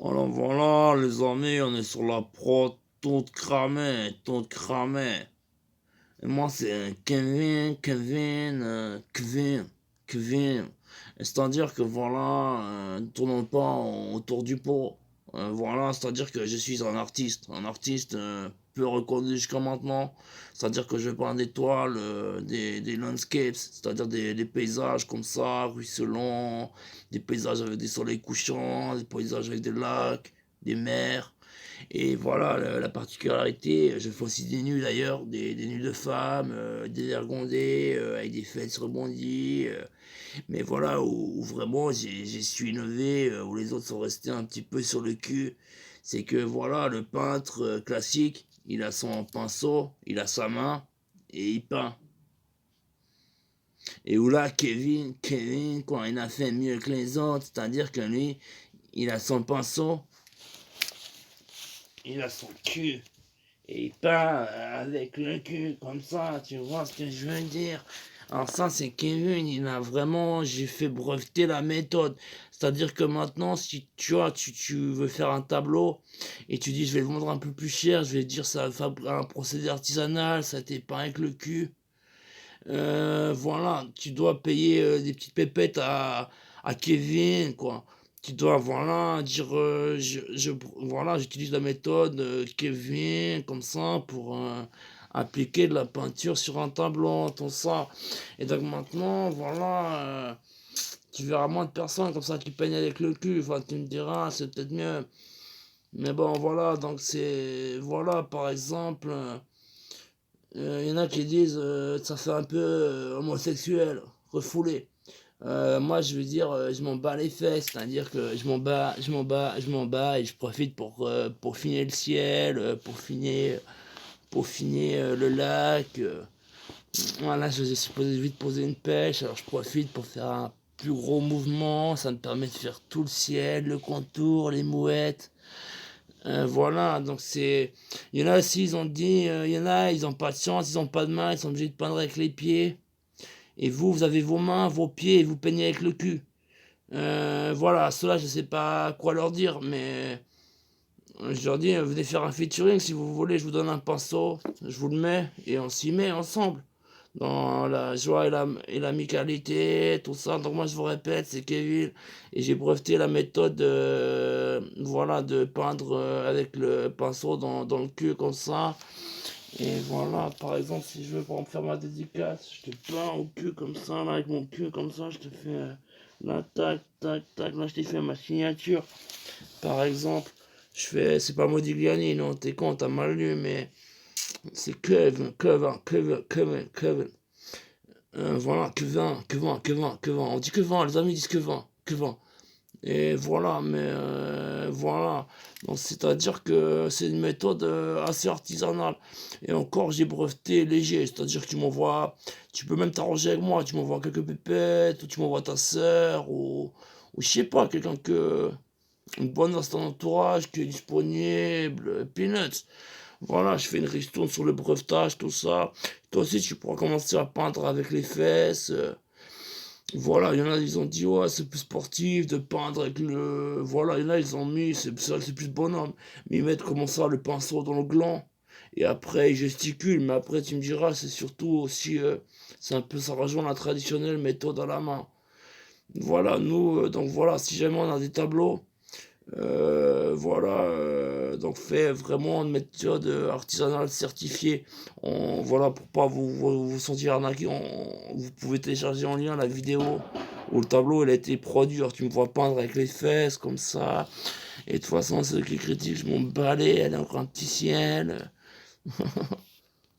Alors voilà, les amis, on est sur la prod, tout de cramé. Et moi, c'est Kevin. C'est-à-dire que voilà, ne tournons pas autour du pot. Voilà, c'est-à-dire que je suis un artiste peu reconnu jusqu'à maintenant. C'est-à-dire que je peins des toiles, des landscapes, c'est-à-dire des paysages comme ça, ruisselants, des paysages avec des soleils couchants, des paysages avec des lacs, des mers. Et voilà, la particularité, je fais aussi des nus d'ailleurs, des nus de femmes, des ergondés, avec des fesses rebondies. Mais voilà, où vraiment j'ai su innover, où les autres sont restés un petit peu sur le cul. C'est que voilà, le peintre classique, il a son pinceau, il a sa main, et il peint. Et où là, Kevin, quoi, il a fait mieux que les autres, c'est-à-dire que lui, il a son pinceau, il a son cul. Et il peint avec le cul comme ça, tu vois ce que je veux dire. Alors ça c'est Kevin, il a vraiment, j'ai fait breveter la méthode. C'est-à-dire que maintenant, si tu vois, tu veux faire un tableau et tu dis je vais le vendre un peu plus cher, je vais dire ça un procédé artisanal, ça a été peint avec le cul. Voilà, tu dois payer des petites pépettes à Kevin, quoi. Tu dois, voilà, dire, voilà, j'utilise la méthode Kevin, comme ça, pour appliquer de la peinture sur un tableau, tout ça. Et donc maintenant, voilà, tu verras moins de personnes comme ça qui peignent avec le cul. Enfin, tu me diras, c'est peut-être mieux. Mais bon, voilà, donc c'est, voilà, par exemple. Il y en a qui disent ça fait un peu homosexuel, refoulé. Moi, je veux dire, je m'en bats les fesses, c'est-à-dire que je m'en bats et je profite pour finir le ciel, pour finir le lac. Voilà, je suis supposé vite poser une pêche, alors je profite pour faire un plus gros mouvement, ça me permet de faire tout le ciel, le contour, les mouettes. Voilà, donc c'est. Il y en a aussi, ils ont dit, il y en a, ils ont pas de chance, ils ont pas de main, ils sont obligés de peindre avec les pieds. Et vous, vous avez vos mains, vos pieds, et vous peignez avec le cul. Voilà, ceux-là, je sais pas quoi leur dire, mais je leur dis, venez faire un featuring si vous voulez, je vous donne un pinceau, je vous le mets, et on s'y met ensemble. Dans la joie et l'amicalité, tout ça. Donc moi je vous répète, c'est Kevin, et j'ai breveté la méthode voilà, de peindre avec le pinceau dans le cul comme ça. Et voilà, par exemple, si je veux pour me faire ma dédicace, je te peins au cul comme ça, là, avec mon cul comme ça, je te fais là, tac, tac, tac, là je t'ai fait ma signature. Par exemple, je fais, c'est pas Modigliani, non, t'es con, t'as mal lu, mais c'est Kevin. Voilà, Kevin. On dit Kevin, les amis disent Kevin. Et voilà, mais voilà. Donc c'est-à-dire que c'est une méthode assez artisanale. Et encore, j'ai breveté léger, c'est-à-dire que tu peux même t'arranger avec moi, tu m'envoies quelques pépettes, ou tu m'envoies ta sœur, ou je sais pas, une bonne dans ton entourage qui est disponible, peanuts. Voilà, je fais une ristourne sur le brevetage, tout ça. Toi aussi, tu pourras commencer à peindre avec les fesses. Voilà, il y en a, ils ont dit, ouais, c'est plus sportif de peindre avec le. Voilà, il y en a, ils ont mis, c'est plus bonhomme. Mais ils mettent comment ça, le pinceau dans le gland. Et après, ils gesticulent. Mais après, tu me diras, c'est surtout aussi. C'est un peu, ça rejoint la traditionnelle méthode à la main. Voilà, nous, donc voilà, si jamais on a des tableaux. Voilà, donc fait vraiment une méthode artisanale certifiée. Voilà, pour pas vous sentir arnaqué, vous pouvez télécharger en lien la vidéo où le tableau il a été produit. Alors, tu me vois peindre avec les fesses comme ça. Et de toute façon, ceux qui critiquent, je m'en balais, elle est encore un petit ciel.